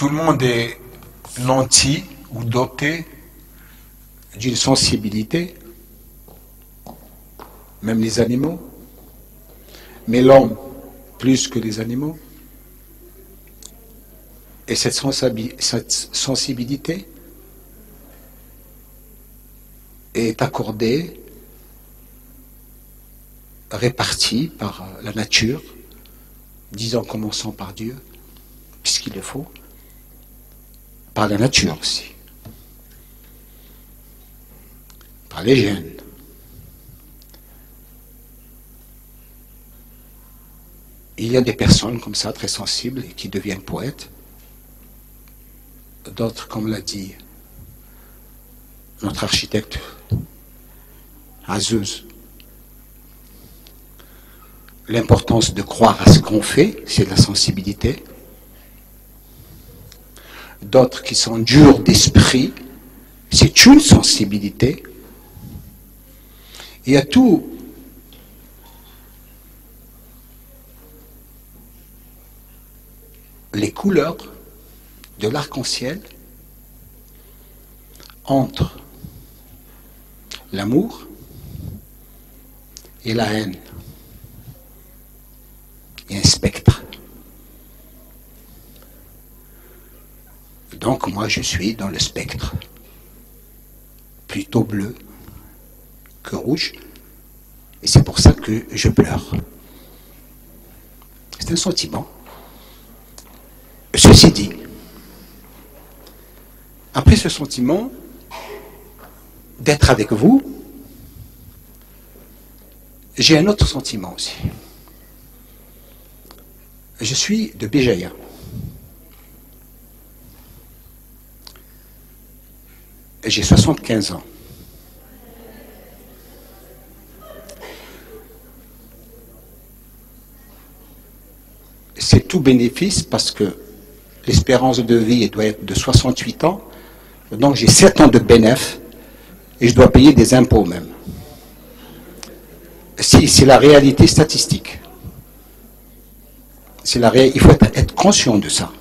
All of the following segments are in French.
tout le monde est nanti ou doté d'une sensibilité, même les animaux, mais l'homme plus que les animaux. Et cette sensibilité est accordée, répartie par la nature, disons commençons par Dieu, puisqu'il le faut, par la nature aussi, par les gènes. Il y a des personnes comme ça, très sensibles, et qui deviennent poètes. D'autres, comme l'a dit notre architecte Azeuz, l'importance de croire à ce qu'on fait, c'est la sensibilité. D'autres qui sont durs d'esprit, c'est une sensibilité. Il y a tout. Les couleurs de l'arc-en-ciel entre l'amour et la haine. Il y a un spectre. Donc moi je suis dans le spectre, plutôt bleu que rouge, et c'est pour ça que je pleure. C'est un sentiment. Ceci dit, après ce sentiment d'être avec vous, j'ai un autre sentiment aussi. Je suis de Béjaïa. J'ai 75 ans. C'est tout bénéfice parce que l'espérance de vie doit être de 68 ans. Donc j'ai 7 ans de bénéfice et je dois payer des impôts même. Si, c'est la réalité statistique. Il faut être conscient de ça.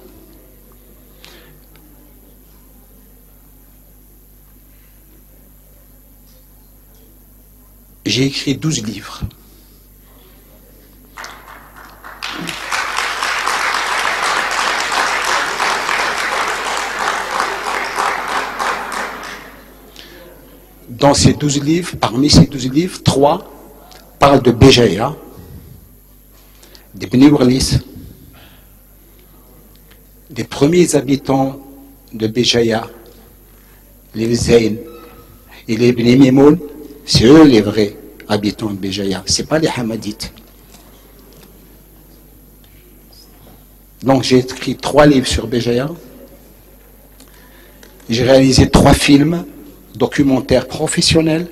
J'ai écrit 12 livres. Dans ces 12 livres, parmi ces 12 livres, 3 parlent de Béjaïa, des Beni Ouarlis, des premiers habitants de Béjaïa, les Zayn et les Beni Mimoun, c'est eux les vrais habitants de Béjaïa, ce n'est pas les Hamadites. Donc j'ai écrit 3 livres sur Béjaïa, j'ai réalisé 3 films documentaires professionnels,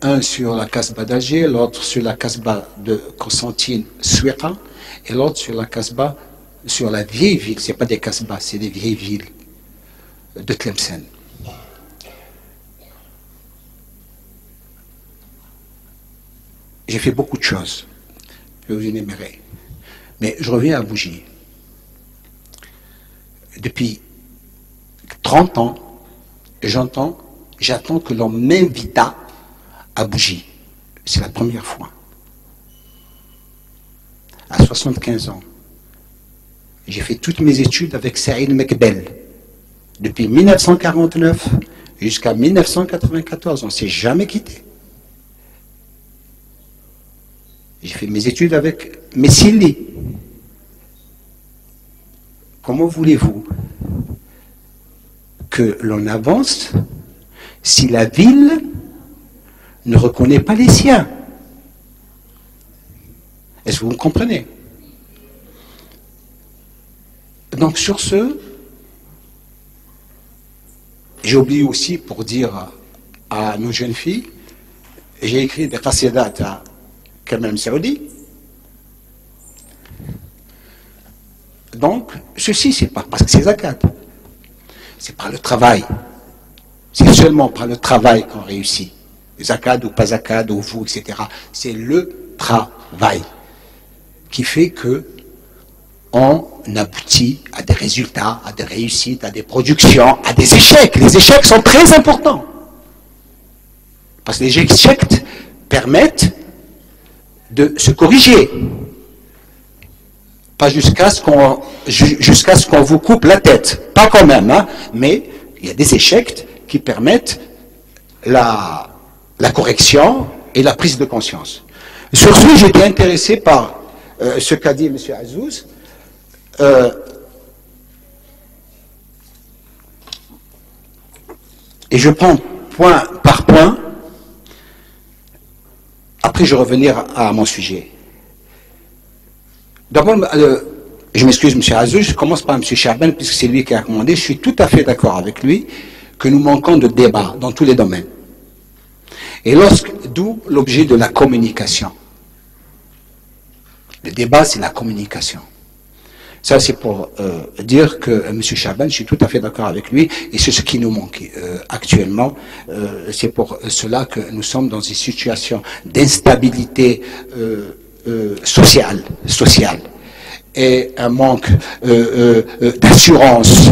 un sur la Kasbah d'Alger, l'autre sur la Kasbah de Constantine Souiqa, et l'autre sur la Kasbah, sur la vieille ville, ce n'est pas des Kasbahs, c'est des vieilles villes de Tlemcen. J'ai fait beaucoup de choses, je vais vous énumérer. Mais je reviens à Bougie. Depuis 30 ans, j'attends que l'on m'invite à Bougie. C'est la première fois. À 75 ans, j'ai fait toutes mes études avec Saïd Mekbel. Depuis 1949 jusqu'à 1994, on ne s'est jamais quitté. J'ai fait mes études avec Messili. Comment voulez-vous que l'on avance si la ville ne reconnaît pas les siens? Est-ce que vous me comprenez? Donc sur ce, j'ai oublié aussi pour dire à nos jeunes filles, j'ai écrit des qasidat à Kamel Saoudi. Donc, ceci, c'est pas parce que c'est zakat. C'est par le travail. C'est seulement par le travail qu'on réussit. Zakat ou pas zakat, ou vous, etc. C'est le travail qui fait que on aboutit à des résultats, à des réussites, à des productions, à des échecs. Les échecs sont très importants. Parce que les échecs permettent de se corriger. Pas jusqu'à ce qu'on vous coupe la tête. Pas quand même, hein, mais il y a des échecs qui permettent la correction et la prise de conscience. Sur ce, j'étais intéressé par ce qu'a dit M. Azouz. Et je prends point par point. Après, je vais revenir à mon sujet. D'abord, je m'excuse, M. Azouz, je commence par M. Chaban, puisque c'est lui qui a recommandé. Je suis tout à fait d'accord avec lui que nous manquons de débat dans tous les domaines. Et d'où l'objet de la communication. Le débat, c'est la communication. Ça, c'est pour dire que M. Chaban, je suis tout à fait d'accord avec lui, et c'est ce qui nous manque actuellement. C'est pour cela que nous sommes dans une situation d'instabilité sociale, et un manque d'assurance.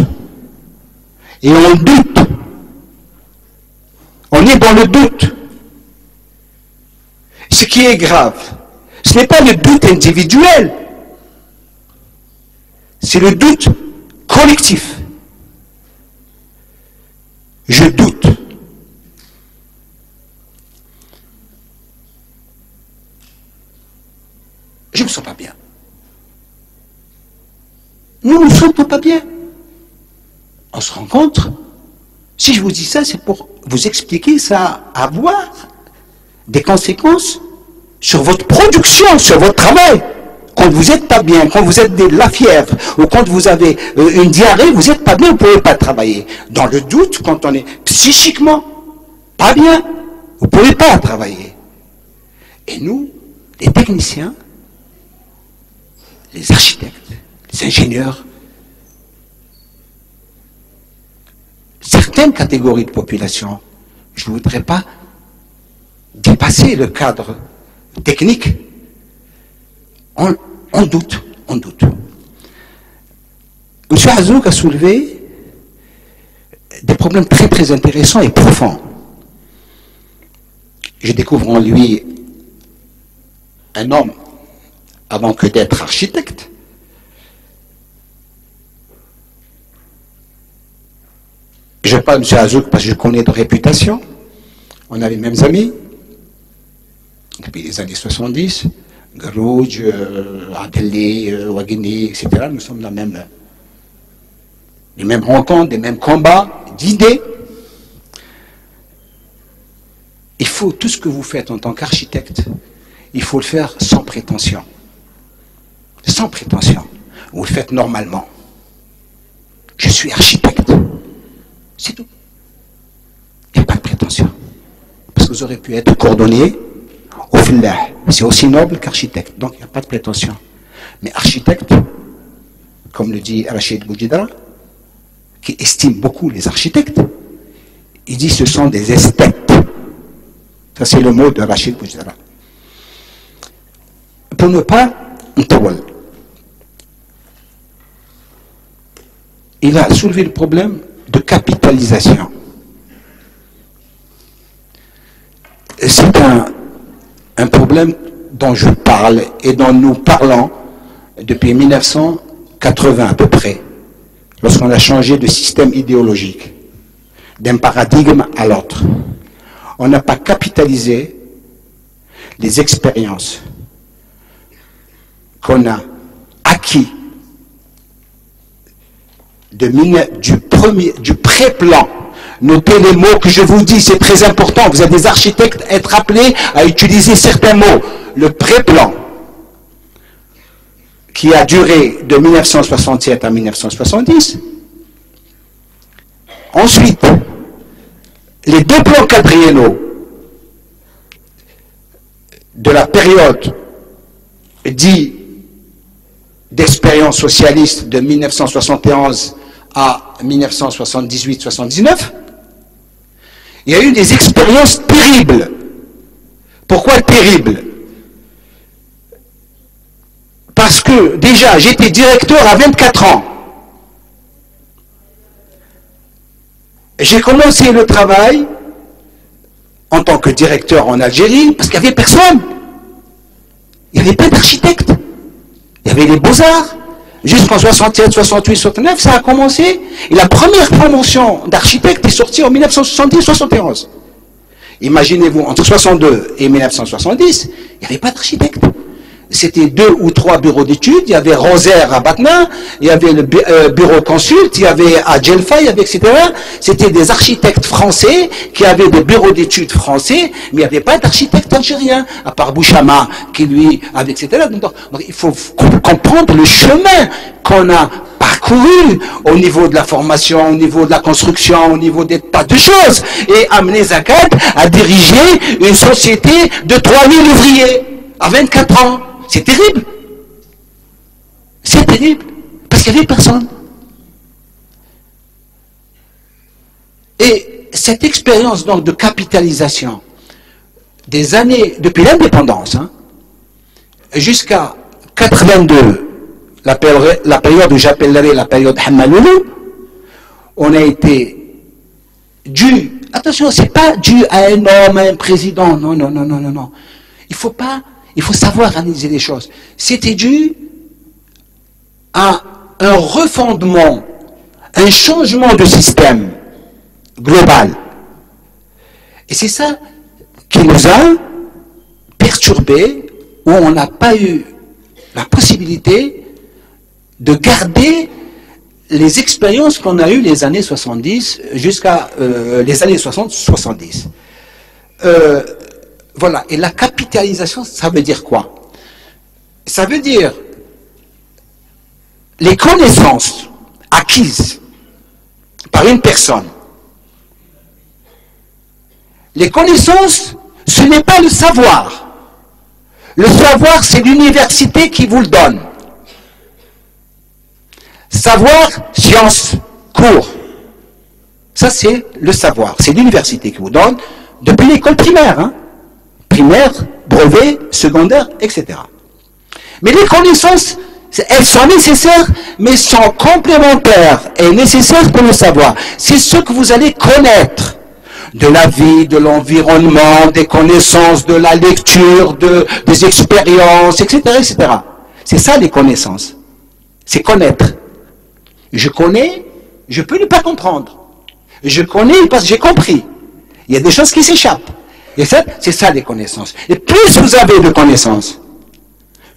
Et on doute. On est dans le doute. Ce qui est grave, ce n'est pas le doute individuel, c'est le doute collectif. Je doute. Je ne me sens pas bien. Nous ne nous sentons pas bien. On se rencontre. Si je vous dis ça, c'est pour vous expliquer, ça va avoir des conséquences sur votre production, sur votre travail. Quand vous n'êtes pas bien, quand vous êtes de la fièvre, ou quand vous avez une diarrhée, vous n'êtes pas bien, vous ne pouvez pas travailler. Dans le doute, quand on est psychiquement pas bien, vous ne pouvez pas travailler. Et nous, les techniciens, les architectes, les ingénieurs, certaines catégories de population, je ne voudrais pas dépasser le cadre technique. On doute. M. Azouz a soulevé des problèmes très très intéressants et profonds. Je découvre en lui un homme avant que d'être architecte. Je parle de M. Azouz parce que je connais de réputation. On a les mêmes amis depuis les années 70. Garouj, Adeli, Ouagini, etc. Nous sommes dans les mêmes rencontres, les mêmes combats, d'idées. Il faut, tout ce que vous faites en tant qu'architecte, il faut le faire sans prétention. Sans prétention. Vous le faites normalement. Je suis architecte. C'est tout. Il n'y a pas de prétention. Parce que vous aurez pu être cordonnier, au fillah. C'est aussi noble qu'architecte. Donc il n'y a pas de prétention. Mais architecte, comme le dit Rachid Boudjidra, qui estime beaucoup les architectes, il dit ce sont des esthètes. Ça c'est le mot de Rachid Boudjidra. Pour ne pas il a soulevé le problème de capitalisation. C'est un problème dont je parle et dont nous parlons depuis 1980 à peu près, lorsqu'on a changé de système idéologique, d'un paradigme à l'autre. On n'a pas capitalisé les expériences qu'on a acquis du pré-plan. Notez les mots que je vous dis, c'est très important. Vous êtes des architectes, être appelés à utiliser certains mots. Le pré-plan, qui a duré de 1967 à 1970. Ensuite, les deux plans quadriennaux de la période dite d'expérience socialiste de 1971 à 1978-79, il y a eu des expériences terribles. Pourquoi terribles? Parce que déjà, j'étais directeur à 24 ans. J'ai commencé le travail en tant que directeur en Algérie parce qu'il n'y avait personne. Il n'y avait pas d'architecte. Il y avait les beaux-arts. Jusqu'en 67, 68, 69, ça a commencé. Et la première promotion d'architecte est sortie en 1970-71. Imaginez-vous, entre 62 et 1970, il n'y avait pas d'architecte. C'était 2 ou 3 bureaux d'études. Il y avait Rosaire à Batna, il y avait le bureau consulte, il y avait à Djelfa, il y avait etc. C'était des architectes français qui avaient des bureaux d'études français, mais il n'y avait pas d'architecte algérien, à part Bouchama, qui lui avait etc. Donc, il faut comprendre le chemin qu'on a parcouru au niveau de la formation, au niveau de la construction, au niveau des tas de choses, et amener Zakat à diriger une société de 3000 ouvriers à 24 ans. C'est terrible. C'est terrible. Parce qu'il n'y avait personne. Et cette expérience donc de capitalisation des années, depuis l'indépendance, jusqu'à 82, la période où j'appellerai la période Hamaloulou, on a été dû, attention, c'est pas dû à un homme, à un président, non, non, non, non, non, non. Il faut savoir analyser les choses. C'était dû à un refondement, un changement de système global. Et c'est ça qui nous a perturbés, où on n'a pas eu la possibilité de garder les expériences qu'on a eues les années 70 jusqu'à les années 60-70. Voilà, et la capitalisation, ça veut dire quoi? Ça veut dire les connaissances acquises par une personne. Les connaissances, ce n'est pas le savoir. Le savoir, c'est l'université qui vous le donne. Savoir, science, cours. Ça, c'est le savoir. C'est l'université qui vous donne depuis l'école primaire, primaire, brevet, secondaire, etc. Mais les connaissances, elles sont nécessaires, mais sont complémentaires et nécessaires pour le savoir. C'est ce que vous allez connaître de la vie, de l'environnement, des connaissances, de la lecture, des expériences, etc., etc. C'est ça les connaissances. C'est connaître. Je connais, je peux ne pas comprendre. Je connais parce que j'ai compris. Il y a des choses qui s'échappent. Et ça, c'est ça les connaissances. Et plus vous avez de connaissances,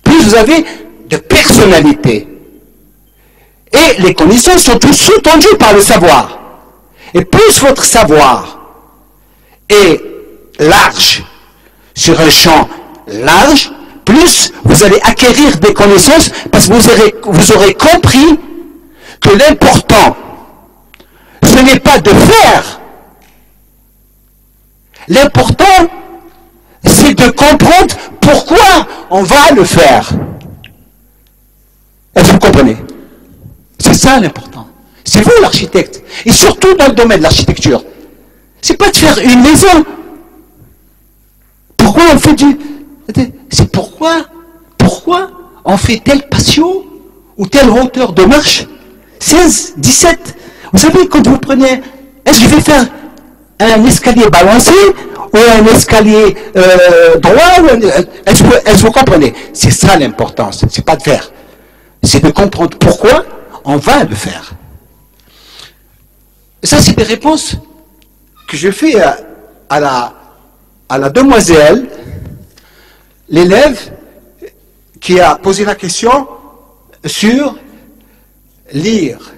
plus vous avez de personnalité. Et les connaissances sont toutes sous-tendues par le savoir. Et plus votre savoir est large, sur un champ large, plus vous allez acquérir des connaissances parce que vous aurez compris que l'important, ce n'est pas de faire. L'important, c'est de comprendre pourquoi on va le faire. Est-ce que vous comprenez? C'est ça l'important. C'est vous l'architecte. Et surtout dans le domaine de l'architecture. C'est pas de faire une maison. Pourquoi on fait c'est pourquoi on fait tel patio ou telle hauteur de marche 16, 17. Vous savez, quand vous prenez... Est-ce que je vais faire un escalier balancé ou un escalier droit? Est-ce que vous comprenez? C'est ça l'importance. C'est pas de faire. C'est de comprendre pourquoi on va le faire. Ça, c'est des réponses que je fais à la demoiselle, l'élève qui a posé la question sur lire.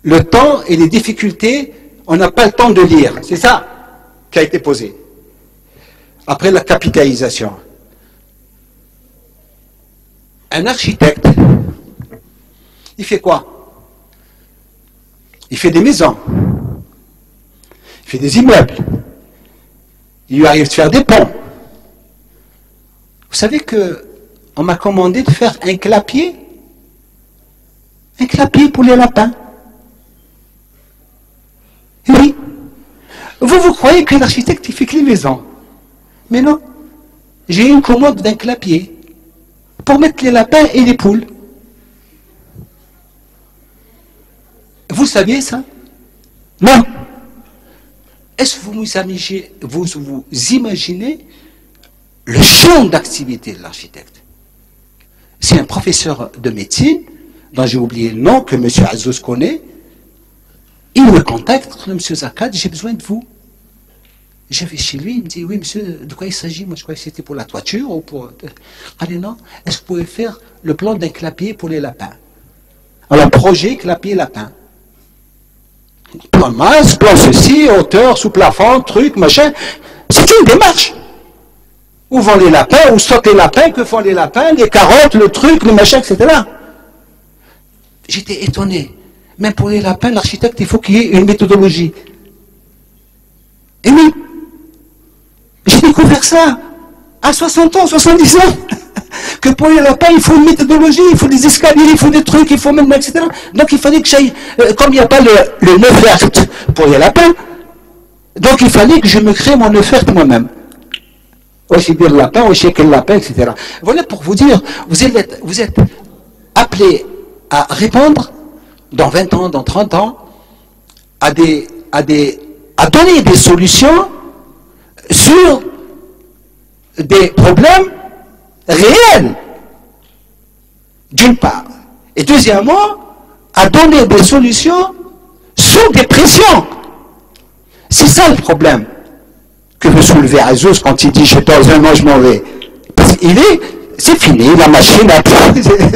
Le temps et les difficultés, on n'a pas le temps de lire. C'est ça qui a été posé. Après la capitalisation. Un architecte, il fait quoi? Il fait des maisons. Il fait des immeubles. Il lui arrive de faire des ponts. Vous savez qu'on m'a commandé de faire un clapier pour les lapins. Oui. Vous croyez que l'architecte, il fait que les maisons. Mais non. J'ai une commande d'un clapier pour mettre les lapins et les poules. Vous saviez ça? Non. Est-ce que vous imaginez le champ d'activité de l'architecte? C'est un professeur de médecine, dont j'ai oublié le nom, que M. Azouz connaît. Il me contacte, M. Zakad, j'ai besoin de vous. Je vais chez lui, il me dit, oui monsieur, de quoi il s'agit? Moi je croyais que c'était pour la toiture ou pour... Allez non, est-ce que vous pouvez faire le plan d'un clapier pour les lapins? Alors projet, clapier, lapin. Plan masse, plan ceci, hauteur, sous plafond, truc, machin. C'est une démarche. Où vont les lapins, où sortent les lapins, que font les lapins, les carottes, le truc, le machin, etc. J'étais étonné. Même pour les lapins, l'architecte, il faut qu'il y ait une méthodologie. Et oui, j'ai découvert ça à 60 ans, 70 ans, que pour les lapins, il faut une méthodologie, il faut des escaliers, il faut des trucs, il faut même, etc. Donc il fallait que j'aille, comme il n'y a pas le neufert pour les lapins, donc il fallait que je me crée mon neufert moi-même. Aussi bien le lapin, aussi que le lapin, etc. Voilà pour vous dire, vous êtes appelés à répondre dans 20 ans, dans 30 ans, à donner des solutions sur des problèmes réels, d'une part. Et deuxièmement, à donner des solutions sous des pressions. C'est ça le problème que veut soulever Azouz quand il dit « je suis dans un an, je m'en vais ». C'est fini, la machine,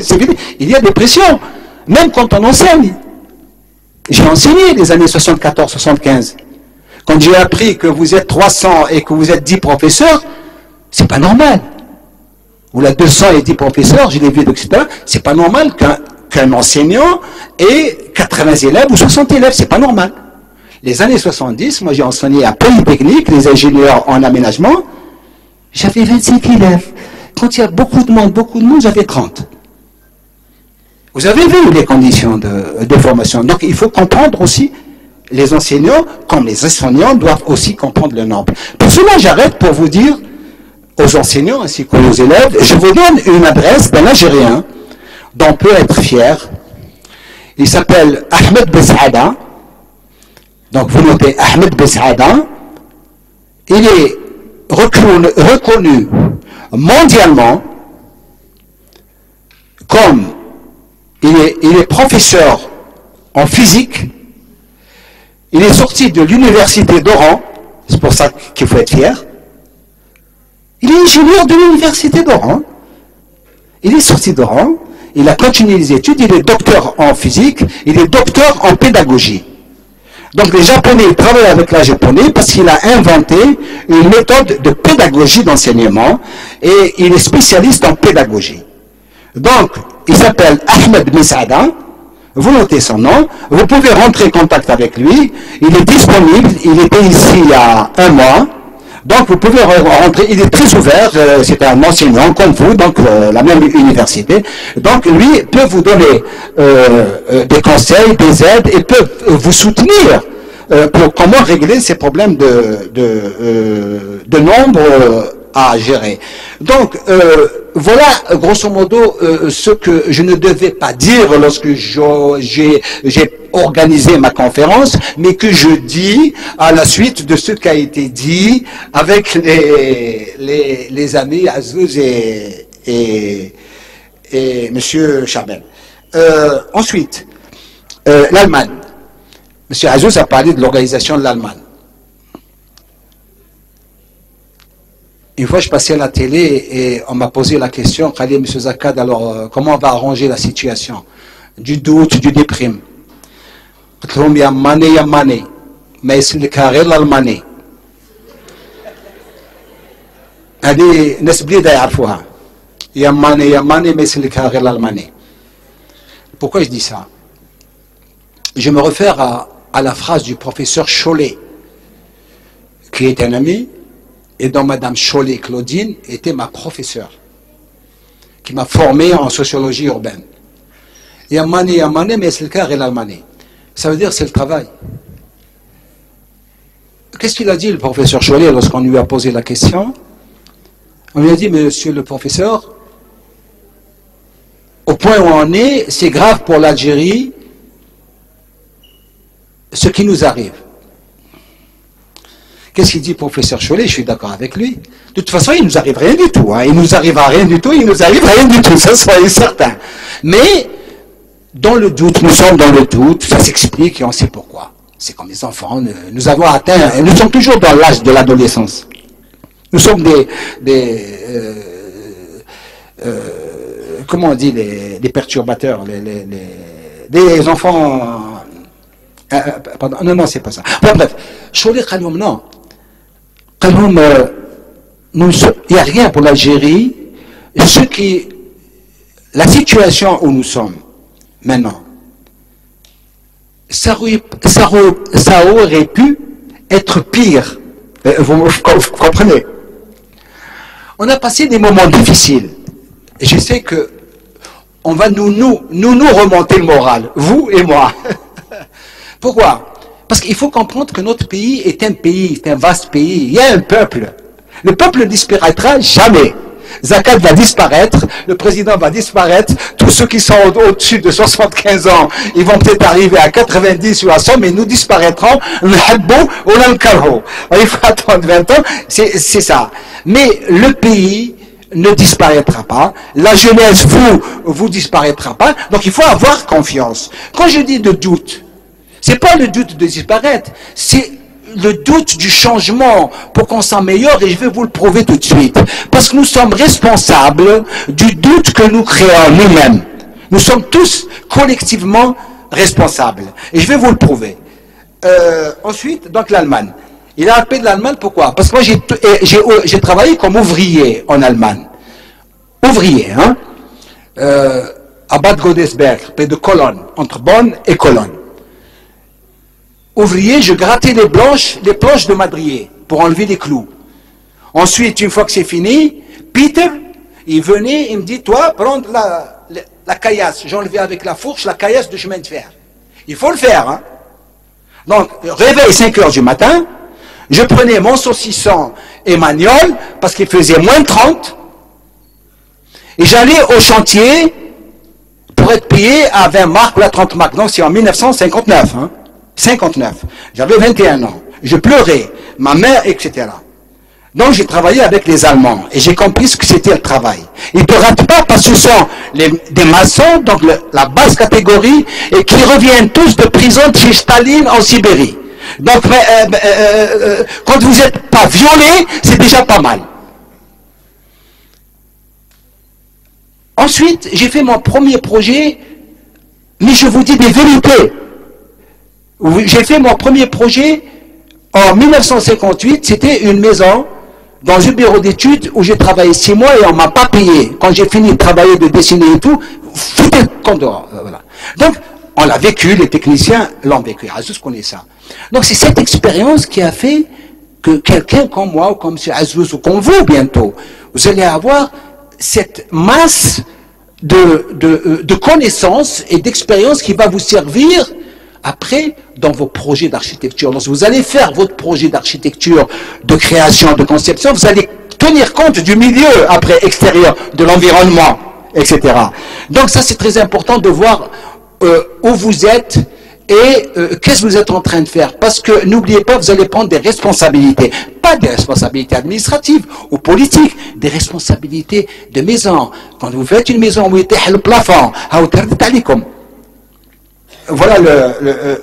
c'est fini. Il y a des pressions, même quand on enseigne. J'ai enseigné les années 74-75. Quand j'ai appris que vous êtes 300 et que vous êtes 10 professeurs, c'est pas normal. Ou là 200 et 10 professeurs, je l'ai vu, etc. C'est pas normal qu'un enseignant ait 80 élèves ou 60 élèves, c'est pas normal. Les années 70, moi j'ai enseigné à Polytechnique, les ingénieurs en aménagement, j'avais 25 élèves. Quand il y a beaucoup de monde, j'avais 30. Vous avez vu les conditions de formation. Donc il faut comprendre aussi, les enseignants, comme les enseignants, doivent aussi comprendre le nombre. Pour cela, j'arrête pour vous dire aux enseignants ainsi qu'aux élèves, je vous donne une adresse d'un Algérien dont on peut être fier. Il s'appelle Ahmed Besada. Donc vous notez Ahmed Besada. Il est reconnu mondialement comme il est professeur en physique. Il est sorti de l'université d'Oran, c'est pour ça qu'il faut être fier. Il est ingénieur de l'université d'Oran. Il est sorti d'Oran, il a continué les études, il est docteur en physique, il est docteur en pédagogie. Donc les Japonais travaillent avec la Japonais parce qu'il a inventé une méthode de pédagogie d'enseignement et il est spécialiste en pédagogie. Donc, il s'appelle Ahmed Mesada, vous notez son nom, vous pouvez rentrer en contact avec lui, il est disponible, il était ici il y a un mois, donc vous pouvez rentrer, il est très ouvert, c'est un enseignant comme vous, donc la même université, donc lui peut vous donner des conseils, des aides, et peut vous soutenir pour comment régler ces problèmes de nombre à gérer. Donc, voilà, grosso modo, ce que je ne devais pas dire lorsque j'ai organisé ma conférence, mais que je dis à la suite de ce qui a été dit avec les amis Azouz et M. Chabel. Ensuite, l'Allemagne. M. Azouz a parlé de l'organisation de l'Allemagne. Une fois, je passais à la télé et on m'a posé la question, Khalil, M. Zakad, alors comment on va arranger la situation? Du doute, du déprime. Il y a money, mais c'est le carré de l'Allemagne. هذه الناس بليدة يعرفوها. Il y a money, mais c'est le carré de l'Allemagne. Pourquoi je dis ça? Je me réfère à la phrase du professeur Chollet, qui est un ami, et dont Madame Chollet, Claudine, était ma professeure, qui m'a formé en sociologie urbaine. Il y a money, mais c'est le carré de l'Allemagne. Ça veut dire c'est le travail. Qu'est-ce qu'il a dit le professeur Chollet lorsqu'on lui a posé la question? On lui a dit, monsieur le professeur, au point où on est, c'est grave pour l'Algérie, ce qui nous arrive. Qu'est-ce qu'il dit, professeur Chollet? Je suis d'accord avec lui. De toute façon, il nous arrive rien du tout. Hein. Il nous arrive à rien du tout, il nous arrive rien du tout, ça soyez certain. Mais, dans le doute, nous sommes dans le doute, ça s'explique et on sait pourquoi. C'est comme les enfants, nous avons atteint, nous sommes toujours dans l'âge de l'adolescence. Nous sommes comment on dit, des perturbateurs, des enfants, pardon, non, c'est pas ça. Bon, bref, Chollet Khalioum, non. Khalioum, il n'y a rien pour l'Algérie. La situation où nous sommes maintenant, ça aurait pu être pire. Vous comprenez? On a passé des moments difficiles. Et je sais que on va nous remonter le moral, vous et moi. Pourquoi? Parce qu'il faut comprendre que notre pays est un vaste pays. Il y a un peuple. Le peuple ne disparaîtra jamais. Zakat va disparaître, le président va disparaître, tous ceux qui sont au-dessus de 75 ans, ils vont peut-être arriver à 90 ou à 100, mais nous disparaîtrons. Il faut attendre 20 ans, c'est ça. Mais le pays ne disparaîtra pas, la jeunesse, vous disparaîtra pas, donc il faut avoir confiance. Quand je dis de doute, c'est pas le doute de disparaître, c'est le doute du changement pour qu'on s'améliore, et je vais vous le prouver tout de suite. Parce que nous sommes responsables du doute que nous créons nous-mêmes. Nous sommes tous collectivement responsables. Et je vais vous le prouver. Ensuite, donc l'Allemagne. Il a appelé de l'Allemagne, pourquoi? Parce que moi j'ai travaillé comme ouvrier en Allemagne. Ouvrier, hein, à Bad Godesberg, près de Cologne, entre Bonn et Cologne. Ouvrier, je grattais les planches de madrier pour enlever les clous. Ensuite, une fois que c'est fini, Peter, il venait, il me dit, toi, prends la caillasse. J'enlevais avec la fourche la caillasse de chemin de fer. Il faut le faire, hein. Donc, réveil 5 heures du matin, je prenais mon saucisson et manioc, parce qu'il faisait moins 30, et j'allais au chantier pour être payé à 20 marks ou à 30 marks. Donc, c'est en 1959, hein. 59. J'avais 21 ans. Je pleurais. Ma mère, etc. Donc, j'ai travaillé avec les Allemands. Et j'ai compris ce que c'était le travail. Ils ne te ratent pas parce que ce sont des maçons, donc la basse catégorie, et qui reviennent tous de prison de chez Staline en Sibérie. Donc, quand vous n'êtes pas violé, c'est déjà pas mal. Ensuite, j'ai fait mon premier projet, mais je vous dis des vérités. J'ai fait mon premier projet en 1958, c'était une maison dans un bureau d'études où j'ai travaillé 6 mois et on ne m'a pas payé. Quand j'ai fini de travailler, de dessiner et tout, foutez le compte dehors. Voilà. Donc, on l'a vécu, les techniciens l'ont vécu. Azouz connaît ça. Donc, c'est cette expérience qui a fait que quelqu'un comme moi, ou comme M. Azouz, ou comme vous bientôt, vous allez avoir cette masse de connaissances et d'expériences qui va vous servir après, dans vos projets d'architecture. Donc, vous allez faire votre projet d'architecture, de création, de conception, vous allez tenir compte du milieu, après, extérieur, de l'environnement, etc. Donc, ça, c'est très important de voir où vous êtes et qu'est-ce que vous êtes en train de faire. Parce que, n'oubliez pas, vous allez prendre des responsabilités. Pas des responsabilités administratives ou politiques, des responsabilités de maison. Quand vous faites une maison où il y a le plafond, voilà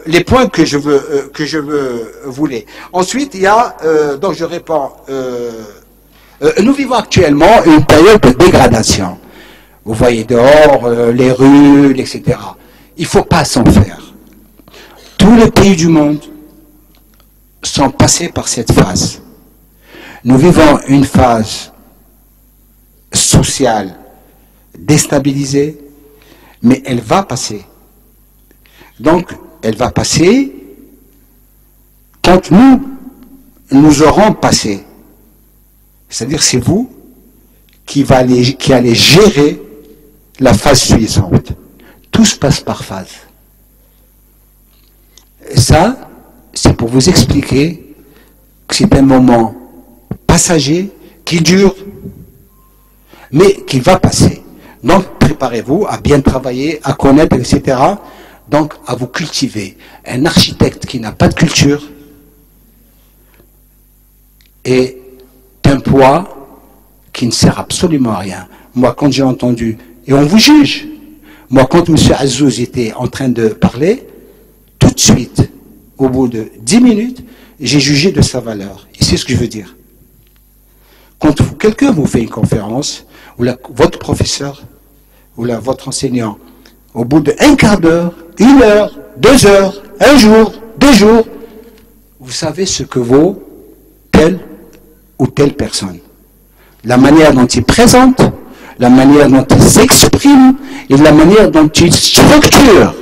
les points que je veux voulais. Ensuite, il y a, donc je réponds, nous vivons actuellement une période de dégradation. Vous voyez dehors, les rues, etc. Il ne faut pas s'en faire. Tous les pays du monde sont passés par cette phase. Nous vivons une phase sociale déstabilisée, mais elle va passer. Donc, elle va passer quand nous aurons passé. C'est-à-dire, c'est vous qui allez gérer la phase suivante. Tout se passe par phase. Et ça, c'est pour vous expliquer que c'est un moment passager qui dure, mais qui va passer. Donc, préparez-vous à bien travailler, à connaître, etc. Donc, à vous cultiver. Un architecte qui n'a pas de culture est un poids qui ne sert absolument à rien. Moi, quand j'ai entendu, et on vous juge, moi, quand M. Azouz était en train de parler, tout de suite, au bout de 10 minutes, j'ai jugé de sa valeur. Et c'est ce que je veux dire. Quand quelqu'un vous fait une conférence, ou votre professeur, ou votre enseignant, au bout d'un quart d'heure, 1 heure, 2 heures, 1 jour, 2 jours, vous savez ce que vaut telle ou telle personne. La manière dont il présente, la manière dont il s'exprime, et la manière dont il structure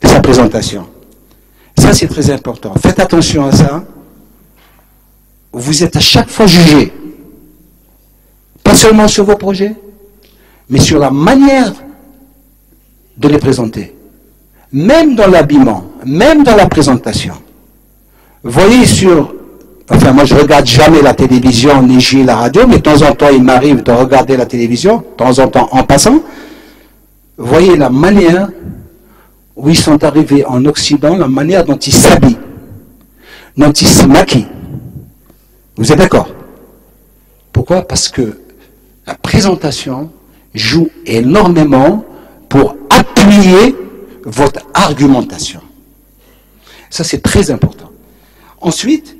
sa présentation. Ça, c'est très important. Faites attention à ça. Vous êtes à chaque fois jugé. Pas seulement sur vos projets, mais sur la manière de les présenter. Même dans l'habillement, même dans la présentation. Voyez enfin moi je regarde jamais la télévision, ni j'ai la radio, mais de temps en temps il m'arrive de regarder la télévision, de temps en temps en passant. Voyez la manière où ils sont arrivés en Occident, la manière dont ils s'habillent, dont ils se maquillent. Vous êtes d'accord? Pourquoi? Parce que la présentation joue énormément pour appuyer votre argumentation. Ça, c'est très important. Ensuite,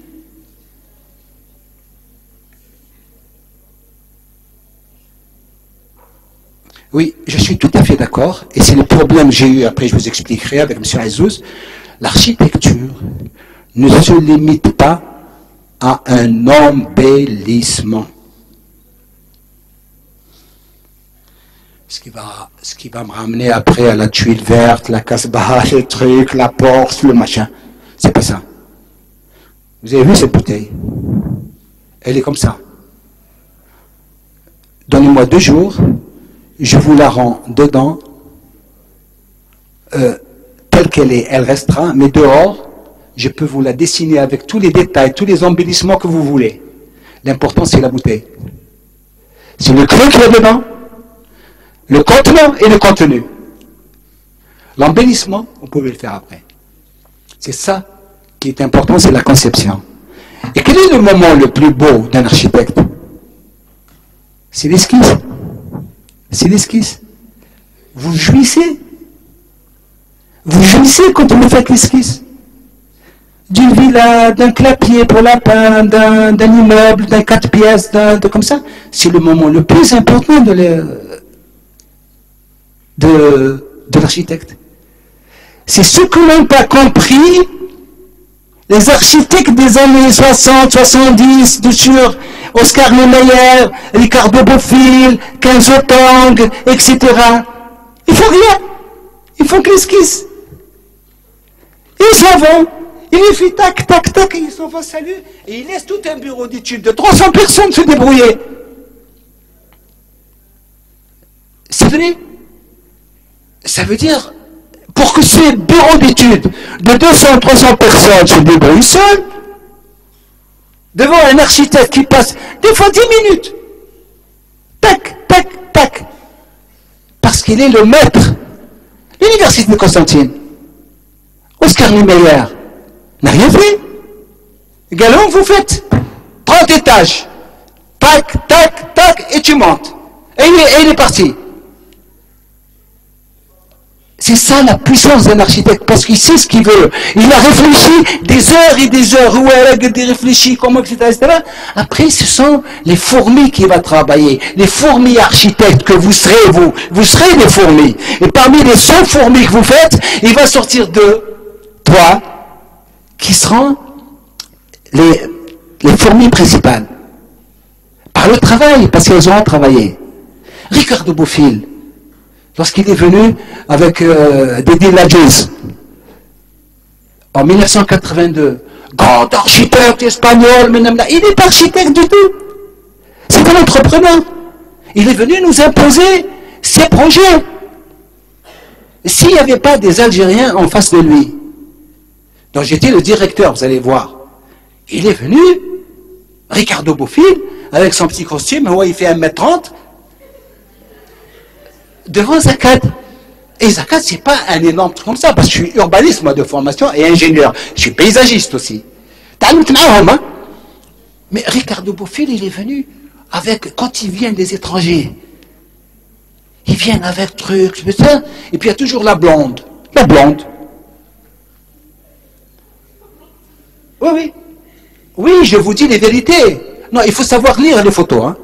oui, je suis tout à fait d'accord, et c'est le problème que j'ai eu, après je vous expliquerai avec M. Azouz. L'architecture ne se limite pas à un embellissement. Ce qui va me ramener après à la tuile verte, la casbah, le truc, la porte, le machin. C'est pas ça. Vous avez vu cette bouteille? Elle est comme ça. Donnez-moi 2 jours, je vous la rends dedans, telle qu'elle est. Elle restera, mais dehors, je peux vous la dessiner avec tous les détails, tous les embellissements que vous voulez. L'important, c'est la bouteille. C'est le creux qu'il y a dedans, le contenant et le contenu. L'embellissement, vous pouvez le faire après. C'est ça qui est important, c'est la conception. Et quel est le moment le plus beau d'un architecte? C'est l'esquisse. C'est l'esquisse. Vous jouissez. Vous jouissez quand vous faites l'esquisse. D'une villa, d'un clapier pour lapin, d'un immeuble, d'un 4 pièces, comme ça. C'est le moment le plus important de l'architecte. C'est ce que n'ont pas compris les architectes des années 60, 70, sur Oscar Niemeyer, Ricardo Bofill, Kenzo Tang, etc. Ils font rien. Ils font que l'esquisse. Ils s'en vont. Ils les font tac, tac, tac, et ils s'en vont, salut. Et ils laissent tout un bureau d'études de 300 personnes se débrouiller. C'est fini. Ça veut dire, pour que ces bureaux d'études de 200, 300 personnes se débrouillent seuls, devant un architecte qui passe des fois 10 minutes, tac, tac, tac, parce qu'il est le maître. L'université de Constantine, Oscar Niemeyer, n'a rien fait. Galon, vous faites 30 étages, tac, tac, tac, et tu montes. Et il est parti. C'est ça la puissance d'un architecte, parce qu'il sait ce qu'il veut. Il a réfléchi des heures et des heures, où elle a réfléchi, comment, etc., etc. Après, ce sont les fourmis qui vont travailler, les fourmis architectes que vous serez, vous serez des fourmis. Et parmi les 100 fourmis que vous faites, il va sortir 2, 3, qui seront les fourmis principales. Par le travail, parce qu'elles auront travaillé. Ricardo Bofill, lorsqu'il est venu avec Dédé Ladjez, en 1982, grand architecte espagnol, il n'est pas architecte du tout. C'est un entrepreneur. Il est venu nous imposer ses projets. S'il n'y avait pas des Algériens en face de lui, donc j'étais le directeur, vous allez voir, il est venu, Ricardo Bofill, avec son petit costume, il fait 1m30, devant Zakat. Et Zakat, c'est pas un énorme truc comme ça, parce que je suis urbaniste, moi, de formation, et ingénieur. Je suis paysagiste aussi. Hein? Mais Ricardo Bofill, il est venu avec, quand ils viennent des étrangers, ils viennent avec trucs, ça, et puis il y a toujours la blonde. La blonde. Oui, oui. Oui, je vous dis les vérités. Non, il faut savoir lire les photos. Hein.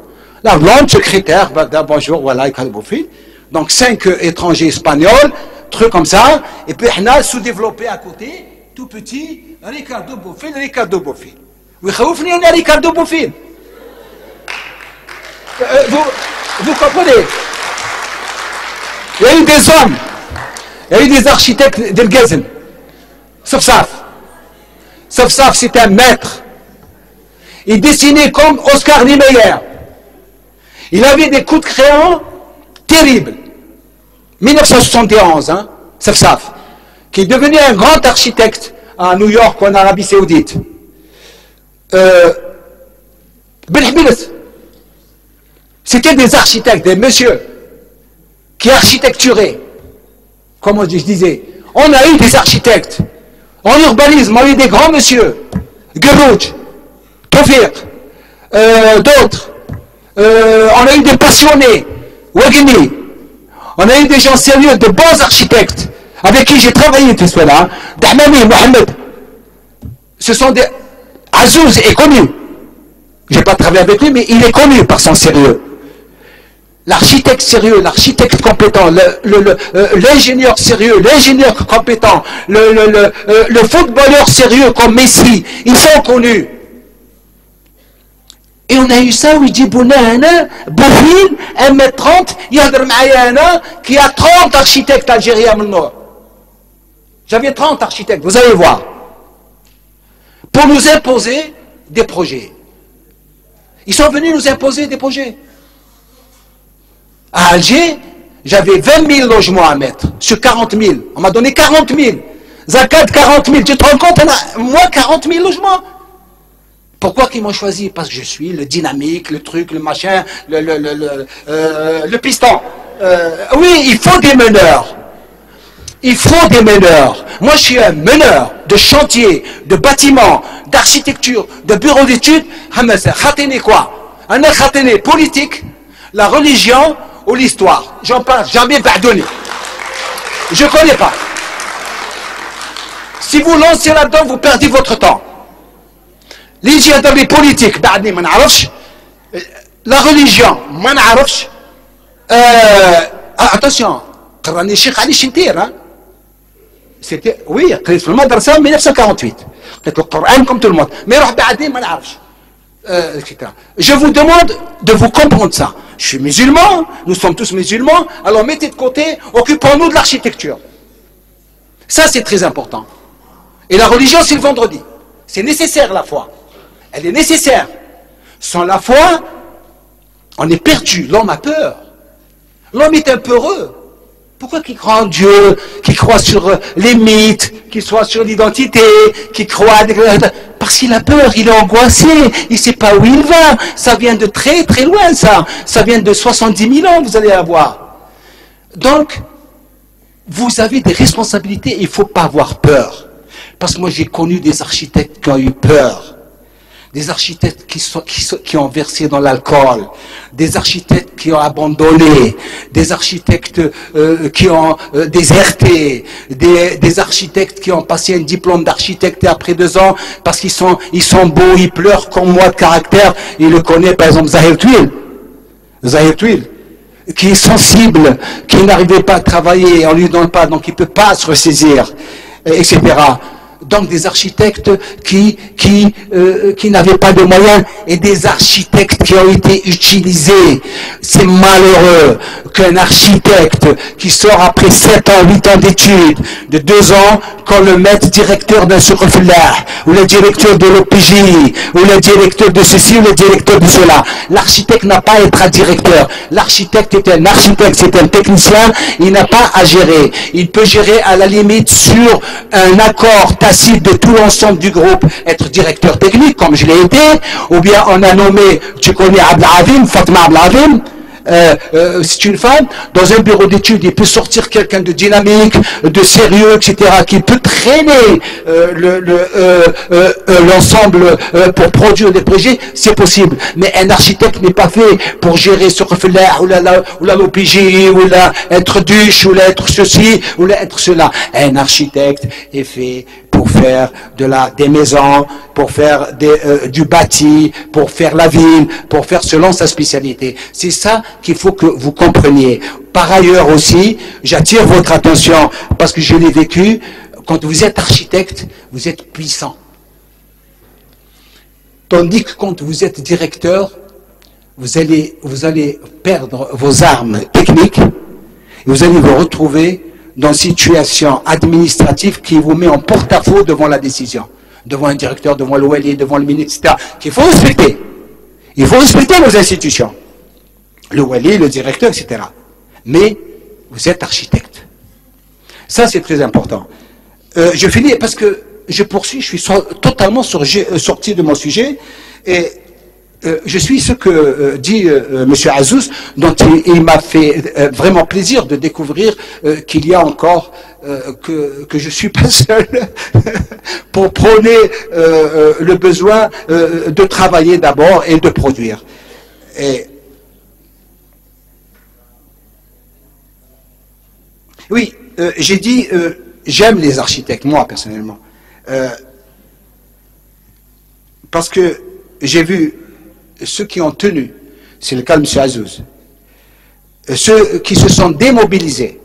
La blonde, secrétaire, bonjour, voilà, Ricardo Bofill. Donc 5 étrangers espagnols, trucs comme ça, et puis on a sous-développé à côté, tout petit, Ricardo Bofill, Ricardo Bofill. Oui, on a Ricardo Bofill. Vous comprenez? Il y a eu des hommes, il y a eu des architectes del Ghazen. Safsaf, c'est un maître. Il dessinait comme Oscar Niemeyer. Il avait des coups de crayon terribles. 1971, hein, Safsaf, qui est devenu un grand architecte à New York ou en Arabie Saoudite. C'était des architectes, des messieurs qui architecturaient. Comme je disais, on a eu des architectes. En urbanisme, on a eu des grands messieurs. Gerouj, Tofir, d'autres. On a eu des passionnés. Wagini. On a eu des gens sérieux, de bons architectes, avec qui j'ai travaillé tout cela. Dahmani, Mohamed. Ce sont des... Azouz est connu. Je n'ai pas travaillé avec lui, mais il est connu par son sérieux. L'architecte sérieux, l'architecte compétent, l'ingénieur sérieux, l'ingénieur compétent, le footballeur sérieux comme Messi, ils sont connus. Et on a eu ça, oui, Djibouna, Boufil, 1m30, Yadr Maayana, qui a 30 architectes algériens au nord. J'avais 30 architectes, vous allez voir. Pour nous imposer des projets. Ils sont venus nous imposer des projets. À Alger, j'avais 20 000 logements à mettre, sur 40 000. On m'a donné 40 000. Zakat, 40 000. Tu te rends compte, moi, 40 000 logements. Pourquoi qu'ils m'ont choisi? Parce que je suis le dynamique, le truc, le machin, le piston. Oui, il faut des meneurs. Il faut des meneurs. Moi, je suis un meneur de chantier, de bâtiments, d'architecture, de bureau d'études. Khatene quoi? Un khatene politique, la religion ou l'histoire. J'en parle jamais Badouni. Je ne connais pas. Si vous lancez là-dedans, vous perdez votre temps. Les politiques, la religion, attention, c'était, oui, le madrasa en 1948. Le Coran comme tout le monde. Mais je vous demande de vous comprendre ça. Je suis musulman, nous sommes tous musulmans, alors mettez de côté, occupons-nous de l'architecture. Ça, c'est très important. Et la religion, c'est le vendredi. C'est nécessaire, la foi. Elle est nécessaire. Sans la foi, on est perdu. L'homme a peur. L'homme est un peu heureux. Pourquoi qu'il croit en Dieu, qu'il croit sur les mythes, qu'il soit sur l'identité, qu'il croit... Parce qu'il a peur, il est angoissé, il ne sait pas où il va. Ça vient de très très loin, ça. Ça vient de 70 000 ans, vous allez avoir. Donc, vous avez des responsabilités, il ne faut pas avoir peur. Parce que moi, j'ai connu des architectes qui ont eu peur. Des architectes qui ont versé dans l'alcool, des architectes qui ont abandonné, des architectes qui ont déserté, des architectes qui ont passé un diplôme d'architecte et après 2 ans, parce qu'ils sont beaux, ils pleurent comme moi de caractère. Il le connaît, par exemple, Zahir Touil, qui est sensible, qui n'arrivait pas à travailler, on lui donne pas, donc il peut pas se ressaisir, etc. Donc des architectes qui n'avaient pas de moyens et des architectes qui ont été utilisés. C'est malheureux qu'un architecte qui sort après 7 ans, 8 ans d'études, de 2 ans, qu'on le mette directeur d'un Soukhoufillah, ou le directeur de l'OPJ, ou le directeur de ceci, ou le directeur de cela. L'architecte n'a pas à être un directeur. L'architecte est un architecte, c'est un technicien, il n'a pas à gérer. Il peut gérer à la limite sur un accord tacite de tout l'ensemble du groupe, être directeur technique, comme je l'ai été, ou bien on a nommé, tu connais Abdelavim, Fatma Abdelavim, c'est une femme, dans un bureau d'études, il peut sortir quelqu'un de dynamique, de sérieux, etc., qui peut traîner l'ensemble pour produire des projets, c'est possible. Mais un architecte n'est pas fait pour gérer ce reflet, ou la l'OPJ, ou la être duche, ou la être ceci, ou la être cela. Un architecte est fait pour faire des maisons, pour faire du bâti, pour faire la ville, pour faire selon sa spécialité. C'est ça qu'il faut que vous compreniez. Par ailleurs aussi, j'attire votre attention, parce que je l'ai vécu, quand vous êtes architecte, vous êtes puissant. Tandis que quand vous êtes directeur, vous allez perdre vos armes techniques, et vous allez vous retrouver dans une situation administrative qui vous met en porte-à-faux devant la décision, devant un directeur, devant le wali, devant le ministre, etc., qu'il faut respecter. Il faut respecter nos institutions, le wali, le directeur, etc. Mais vous êtes architecte. Ça, c'est très important. Je finis parce que je poursuis, je suis totalement sorti de mon sujet, et je suis ce que dit M. Azouz, dont il m'a fait vraiment plaisir de découvrir qu'il y a encore, que je ne suis pas seul pour prôner le besoin de travailler d'abord et de produire. Oui, j'ai dit, j'aime les architectes, moi personnellement, parce que j'ai vu ceux qui ont tenu, c'est le cas de M. Azouz, ceux qui se sont démobilisés,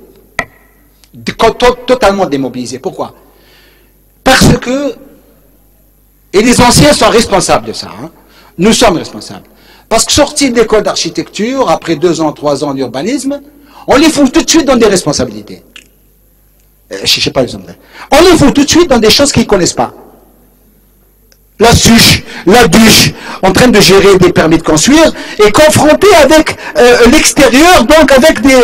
totalement démobilisés. Pourquoi? Parce que, et les anciens sont responsables de ça, hein, nous sommes responsables. Parce que sortis de l'école d'architecture, après 2 ans, 3 ans d'urbanisme, on les fout tout de suite dans des responsabilités. Je ne sais pas l'exemple. On les fout tout de suite dans des choses qu'ils ne connaissent pas. La suche, la duche, en train de gérer des permis de construire, et confronté avec l'extérieur, donc avec des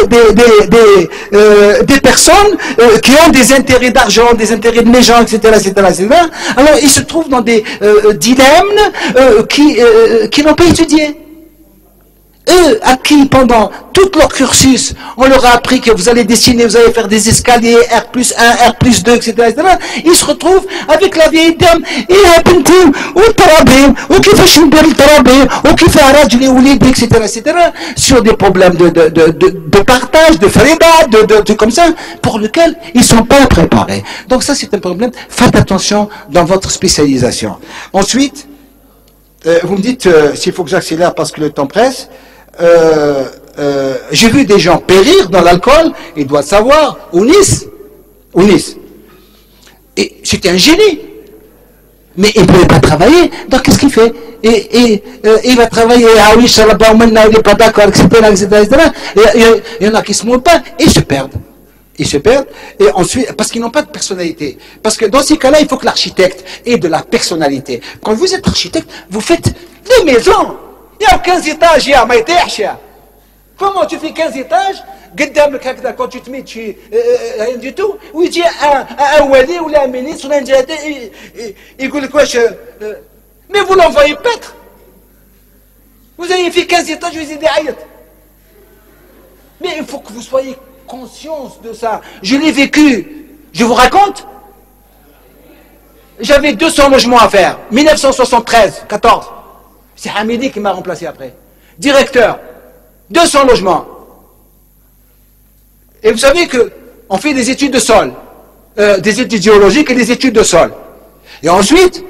personnes qui ont des intérêts d'argent, des intérêts de maison, etc., etc., etc. Alors ils se trouvent dans des dilemmes qui n'ont pas étudié. Eux, à qui pendant tout leur cursus, on leur a appris que vous allez dessiner, vous allez faire des escaliers, R+1, R+2, etc., etc., ils se retrouvent avec la vieille dame, sur des problèmes de partage, de freda, comme ça, pour lequel ils ne sont pas préparés. Donc ça, c'est un problème. Faites attention dans votre spécialisation. Ensuite, vous me dites s'il faut que j'accélère parce que le temps presse. J'ai vu des gens périr dans l'alcool, il doit savoir, Ounis, et c'était un génie, mais il ne pouvait pas travailler, donc qu'est-ce qu'il fait? Et il va travailler, ah oui, maintenant il n'est pas d'accord, etc., etc. Il y en a qui ne se montent pas, et ils se perdent. Ils se perdent, et ensuite, parce qu'ils n'ont pas de personnalité. Parce que dans ces cas-là, il faut que l'architecte ait de la personnalité. Quand vous êtes architecte, vous faites des maisons. Il y a 15 étages, il y a comment tu fais 15 étages, quand tu te mets, rien du tout, ou il dit un wali, ou un ministre, ou un directeur, il dit quoi, mais vous l'envoyez peut-être. Vous avez fait 15 étages, vous avez des ayats. Mais il faut que vous soyez conscience de ça. Je l'ai vécu. Je vous raconte. J'avais 200 logements à faire. 1973, 14. C'est Hamidi qui m'a remplacé après. Directeur. 200 logements. Et vous savez que on fait des études de sol. Des études géologiques et des études de sol. Et ensuite,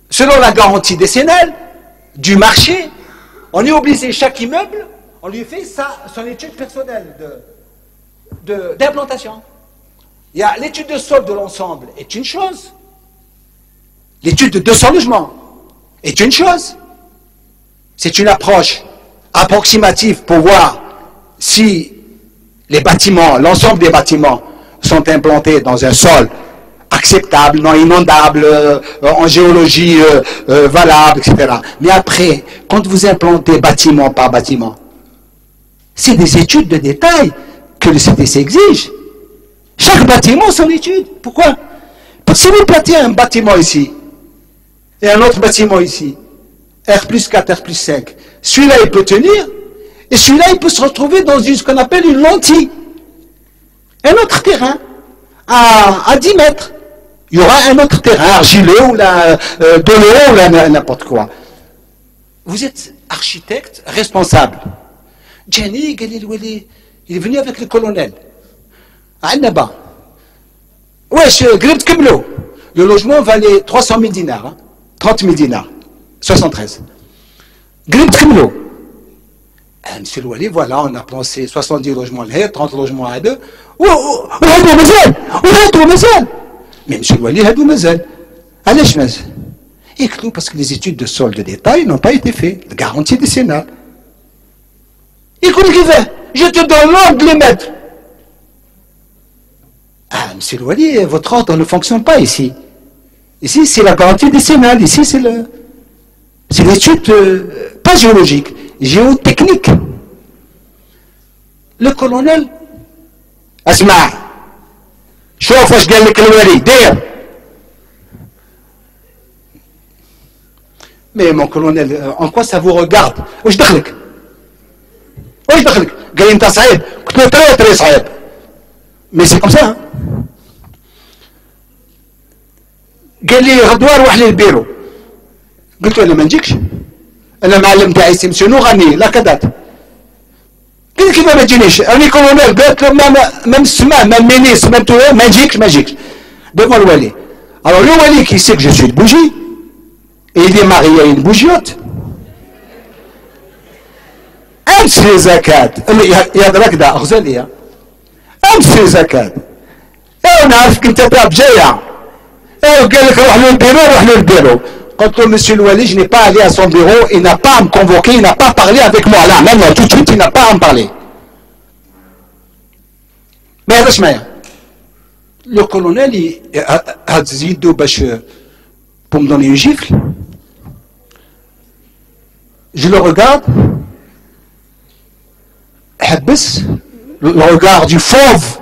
selon la garantie décennale du marché, on est obligé, chaque immeuble, on lui fait son étude personnelle d'implantation. Il y a l'étude de sol de l'ensemble est une chose. L'étude de 200 logements est une chose. C'est une approche approximative pour voir si les bâtiments, l'ensemble des bâtiments sont implantés dans un sol acceptable, non inondable, en géologie valable, etc. Mais après, quand vous implantez bâtiment par bâtiment, c'est des études de détail que le CTC exige. Chaque bâtiment, son étude. Pourquoi? Parce que si vous plantez un bâtiment ici, et un autre bâtiment ici, R+4, R+5, celui-là, il peut tenir, Et celui-là, il peut se retrouver dans ce qu'on appelle une lentille. Un autre terrain, à 10 mètres. Il y aura un autre terrain, argileux, ou de l'eau, ou n'importe quoi. Vous êtes architecte responsable. Jenny, il est venu avec le colonel. À Annaba. Wesh, Gribt Kemlo. Le logement valait 300 000 dinars. Hein? 30 000 dinars. 73. Gribt Kemlo. Monsieur Louali, voilà, on a pensé 70 logements là, 30 logements à deux. وهادو مازال. Mais monsieur Louali, هادو مازال. علاش مازال؟ Éclou parce que les études de sol de détail n'ont pas été faites. La garantie décennale. Écoute, je te donne l'ordre de les mettre. Ah, monsieur Louali, votre ordre ne fonctionne pas ici. Ici, c'est la garantie décennale. Ici, c'est l'étude, pas géologique, géotechnique. Le colonel, Asma, شوف واش قال لك الولي دير. Mais mon colonel, en quoi ça vous regarde? واش دخلك؟ واش دخلك؟ قال لي انت صعيب، قلت له تري صعيب. Mais c'est comme ça. Hein? قال لي غدوه روح للبيرو. قلت له انا ما نجيكش. انا معلم تاعي سي مسيو نغني لا كدات. قال لي كيف ما تجينيش؟ راني كولونيل. قالت له ما نسمع ما مينيس ما ما نجيكش. devant le wali. Alors le wali qui sait que je suis de bougie, et il est marié à une bougiote. امشي زكاة يدرك ده أغزالية امشي زكاة ايه نعرفك انت باب جاية ايه وقال لك روح للبيرو قلت له monsieur le wali je n'ai pas allé à son bureau il n'a pas à me convoquer il n'a pas parlé avec moi là maintenant tout de suite il n'a pas à me parler mais هذاش معايا le colonel هز يدو باش pour me donner une gifle je le regarde حبس le regard du fauve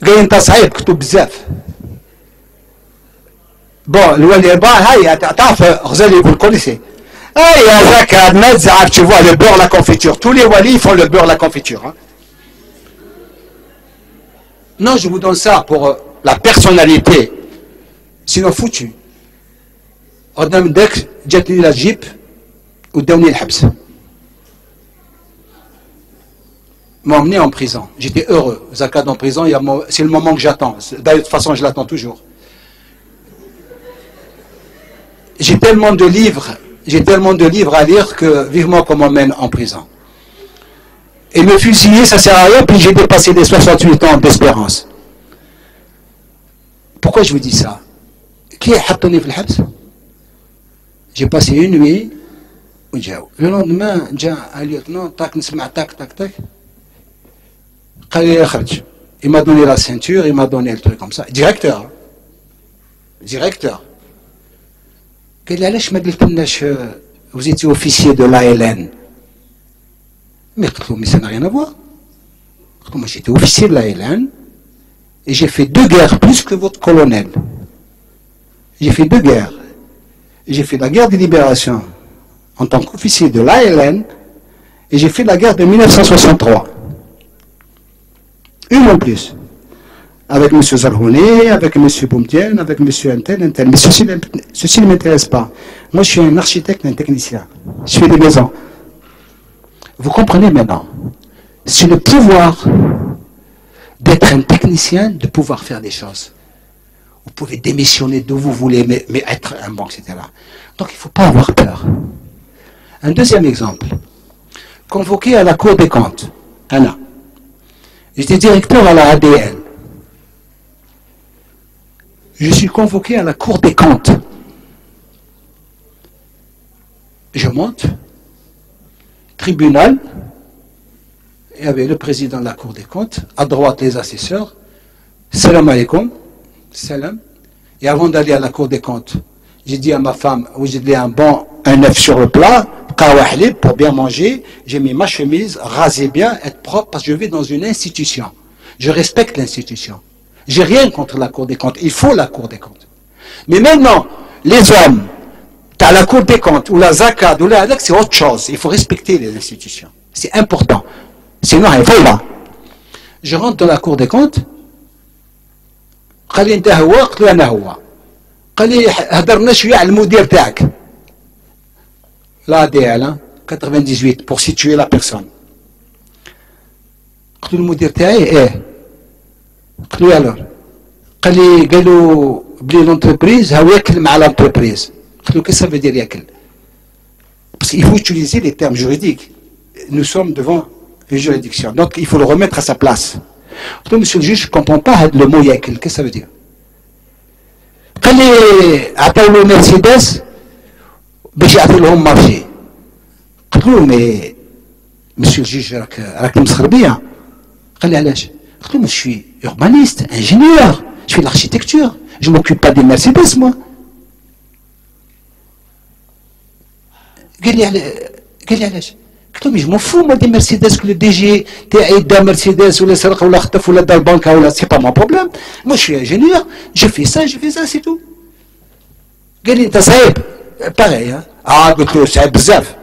قال انت صعيب كتب بزاف بون الولي هاي تعرف غزالي يقول كوليسي اي يا زكا ما تزعف tu vois le beurre la confiture tous les walis font le beurre la confiture hein. Non je vous donne ça pour la personnalité sinon foutu قدام داك جاتني لا جيب وداوني الحبس m'ont emmené en prison. J'étais heureux. Zakad en prison, c'est le moment que j'attends. De toute façon, je l'attends toujours. J'ai tellement de livres à lire que vivement qu'on m'emmène en prison. Et me fusiller, ça sert à rien, puis j'ai dépassé les 68 ans d'espérance. Pourquoi je vous dis ça? Qui est Hattoni fil Habs? J'ai passé une nuit, le lendemain, j'ai un lieutenant, tac, nisma, tac, tac, tac. Il m'a donné la ceinture, il m'a donné le truc comme ça. Directeur. Vous étiez officier de l'ALN. Mais ça n'a rien à voir. Moi j'étais officier de l'ALN et j'ai fait 2 guerres plus que votre colonel. J'ai fait 2 guerres. J'ai fait la guerre de libération en tant qu'officier de l'ALN et j'ai fait la guerre de 1963. Une en plus. Avec M. Zarhouni, avec M. Boumtien, avec M. Intel. Mais ceci ne m'intéresse pas. Moi, je suis un architecte, un technicien. Je fais des maisons. Vous comprenez maintenant? C'est le pouvoir d'être un technicien, de pouvoir faire des choses. Vous pouvez démissionner d'où vous voulez, mais être un bon, etc. Donc, il ne faut pas avoir peur. Un deuxième exemple. Convoqué à la Cour des comptes. Anna. J'étais directeur à la ADN. Je suis convoqué à la Cour des comptes. Je monte, tribunal, il y avait le président de la Cour des comptes, à droite les assesseurs, salam alaikum, salam. Et avant d'aller à la Cour des comptes, j'ai dit à ma femme, j'ai dit un œuf sur le plat, pour bien manger, j'ai mis ma chemise, raser bien, être propre, parce que je vais dans une institution. Je respecte l'institution. J'ai rien contre la Cour des comptes. Il faut la Cour des comptes. Mais maintenant, les hommes T'as la Cour des comptes, ou la zakat, ou la c'est autre chose. Il faut respecter les institutions. C'est important. Sinon, il faut là. Je rentre dans la Cour des comptes. قال لي انت هو قلت له انا هو قال لي هضرنا شويه على المدير تاعك لا دي 98 pour situer la personne قلت له المدير تاعي ايه قلت له alors قالوا بلي l'entreprise هو ياكل مع l'entreprise قلت له qu'est-ce que ça veut dire ياكل parce qu'il faut utiliser les termes juridiques nous sommes devant une juridiction donc il faut le remettre à sa place قلت له monsieur le juge je comprends pas le mot ياكل qu'est-ce que ça veut dire قال لي عطاو له مرسيدس باش يعطوا لهم مارشي قلت له مي monsieur le juge راك مسخر بيا قال لي علاش قلت له je suis urbaniste ingénieur je fais de l'architecture je m'occupe pas des Mercedes moi قال لي علاش قلت له مي je m'en fous moi des Mercedes que le DG تاعي دا مرسيدس ولا سرق ولا خطف ولا دا البنكه ولا c'est pas mon problème moi je suis ingénieur je fais ça c'est tout قال لي انت صعيب pareil قلت له صعيب بزاف.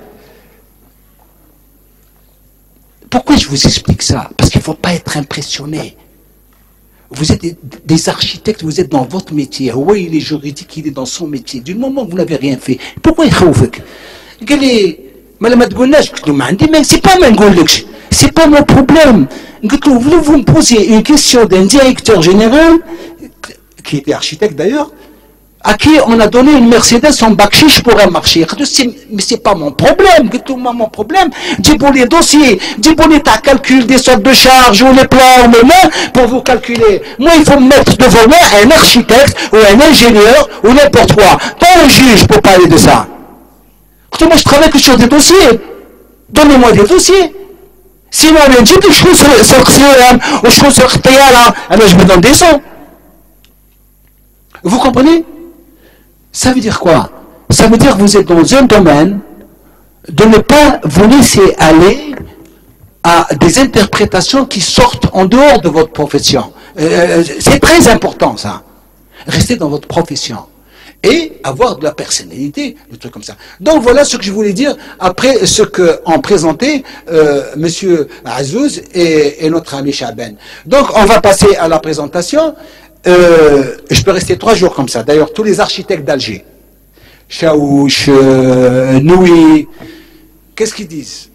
Pourquoi je vous explique ça? Parce qu'il ne faut pas être impressionné. Vous êtes des architectes, vous êtes dans votre métier. Oui, il est juridique, il est dans son métier. Du moment que vous n'avez rien fait, pourquoi il خوفك? قال لي ما تقولناش. قلت له ما عندي ما c'est pas ما نقولكش. C'est pas mon problème. قلت له vous me posez une question d'un directeur général qui était architecte d'ailleurs. À qui on a donné une Mercedes en bakchiche pour un marché. Mais c'est pas mon problème. Mon problème, dis pour les dossiers, dis pour les calculs des sortes de charges ou les plans ou les mains pour vous calculer. Moi, il faut me mettre devant moi un architecte ou un ingénieur ou n'importe quoi. Pas un juge pour parler de ça. Moi, je travaille que sur des dossiers. Donnez-moi des dossiers. Sinon, on me dit que je suis sur ou je suis sur alors je me donne des sons. Vous comprenez? Ça veut dire quoi? Ça veut dire que vous êtes dans un domaine de ne pas vous laisser aller à des interprétations qui sortent en dehors de votre profession. C'est très important ça. Restez dans votre profession et avoir de la personnalité, des trucs comme ça. Donc voilà ce que je voulais dire après ce qu'ont présenté Monsieur Azouz et notre ami Chaben. Donc on va passer à la présentation. Je peux rester 3 jours comme ça. D'ailleurs, tous les architectes d'Alger, Chaouch, Noui, qu'est-ce qu'ils disent?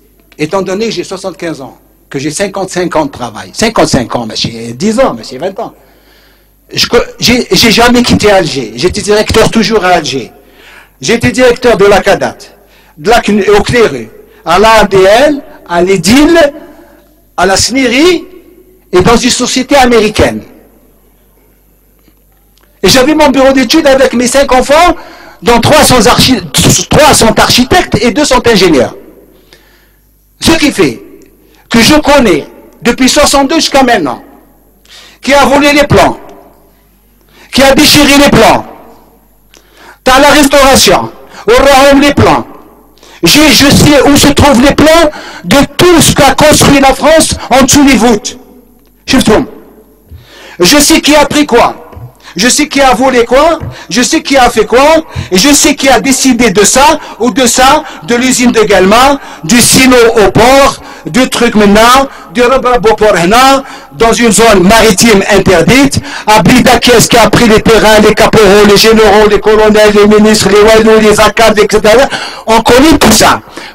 Étant donné que j'ai 75 ans, que j'ai 55 ans de travail, 55 ans, mais j'ai 10 ans, mais j'ai 20 ans. J'ai jamais quitté Alger. J'étais directeur toujours à Alger. J'étais directeur de la Cadat, de la Ocléré, à l'ADL, à l'Edil, à la SNIRI et dans une société américaine. Et j'avais mon bureau d'études avec mes 5 enfants, dont 3 sont architectes et 2 sont ingénieurs. Ce qui fait que je connais, depuis 62 jusqu'à maintenant, qui a volé les plans, qui a déchiré les plans, dans la restauration, au Rahom les plans. Je sais où se trouvent les plans de tout ce qu'a construit la France en dessous des voûtes. Je sais qui a pris quoi. Je sais qui a volé quoi, je sais qui a fait quoi, et je sais qui a décidé de ça, ou de ça, de l'usine de Galma, du silo au port, du truc maintenant, du Rabrab au port dans une zone maritime interdite, à Blidakies qui a pris les terrains, les caporaux, les généraux, les colonels, les ministres, les walous, les acades, etc. On connaît tout ça.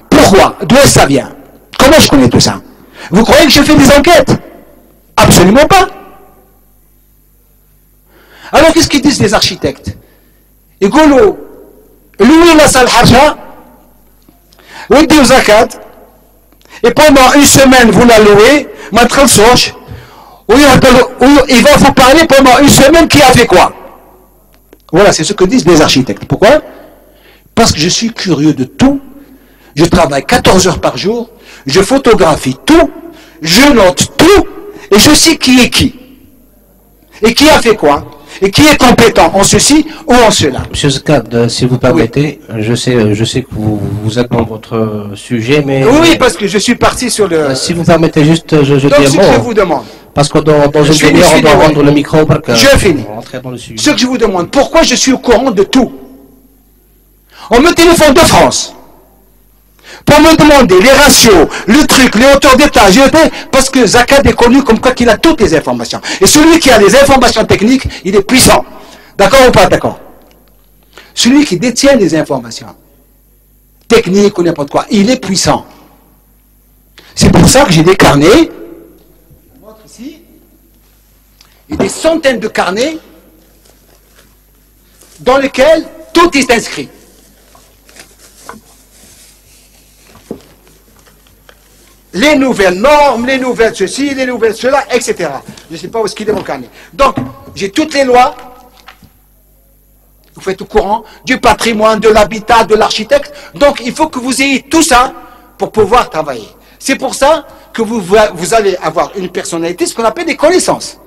Pourquoi? D'où ça vient? Comment je connais tout ça? Vous croyez que je fais des enquêtes? Absolument pas. Alors qu'est-ce qu'ils disent les architectes? Ils disent, louez la salle Harja, vous dites zakat, et pendant une semaine vous la louez, il va vous parler pendant une semaine qui a fait quoi? Voilà, c'est ce que disent les architectes. Pourquoi? Parce que je suis curieux de tout, je travaille 14 heures par jour, je photographie tout, je note tout, et je sais qui est qui. Et qui a fait quoi? Et qui est compétent en ceci ou en cela. Monsieur Zakad, si vous permettez, oui. je sais que vous êtes dans votre sujet, mais... Oui, parce que je suis parti sur le... Si vous permettez juste, je dis un mot. Je vous demande. Parce que dans une demi-heure, on doit rendre le micro pour que... Je finis. Rentrer dans le sujet. Ce que je vous demande, pourquoi je suis au courant de tout? On me téléphone de France pour me demander les ratios, le truc, les hauteurs d'étage, parce que Zakat est connu comme quoi qu'il a toutes les informations. Et celui qui a les informations techniques, il est puissant. D'accord ou pas d'accord? Celui qui détient les informations techniques ou n'importe quoi, il est puissant. C'est pour ça que j'ai des carnets, je vous montre ici, et des centaines de carnets dans lesquels tout est inscrit. Les nouvelles normes, les nouvelles ceci, les nouvelles cela, etc. Je ne sais pas où est-ce qu'il est mon carnet. Donc, j'ai toutes les lois, vous faites au courant, du patrimoine, de l'habitat, de l'architecte. Donc, il faut que vous ayez tout ça pour pouvoir travailler. C'est pour ça que vous allez avoir une personnalité, ce qu'on appelle des connaissances.